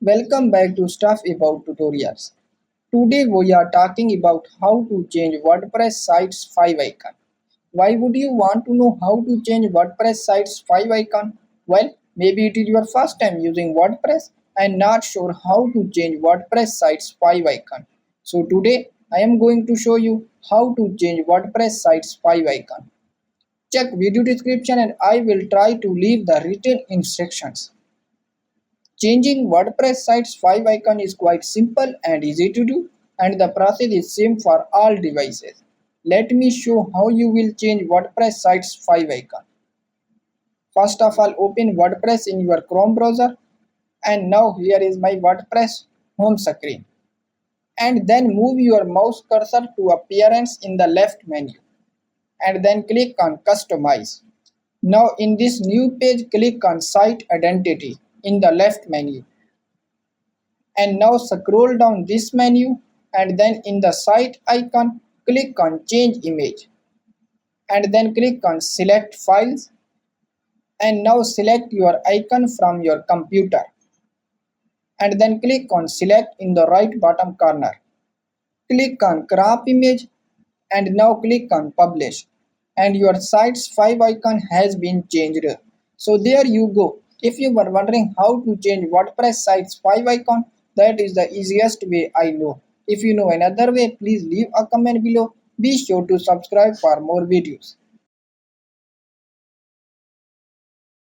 Welcome back to Stuff About Tutorials. Today we are talking about how to change WordPress site's 5 icon. Why would you want to know how to change WordPress site's 5 icon? Well, maybe it is your first time using WordPress and not sure how to change WordPress site's 5 icon. So today I am going to show you how to change WordPress site's 5 icon. Check video description and I will try to leave the written instructions. Changing WordPress site's 5 icon is quite simple and easy to do, and the process is same for all devices. Let me show how you will change WordPress site's 5 icon. First of all, open WordPress in your Chrome browser, and now here is my WordPress home screen. And then move your mouse cursor to appearance in the left menu, and then click on Customize. Now in this new page, click on Site Identity in the left menu. And now scroll down this menu and then in the site icon, click on Change Image. And then click on Select Files. And now select your icon from your computer. And then click on Select in the right bottom corner. Click on Crop Image and now click on Publish. And your site's 5 icon has been changed. So there you go. If you were wondering how to change WordPress site's 5 icon, that is the easiest way I know. If you know another way, please leave a comment below. Be sure to subscribe for more videos.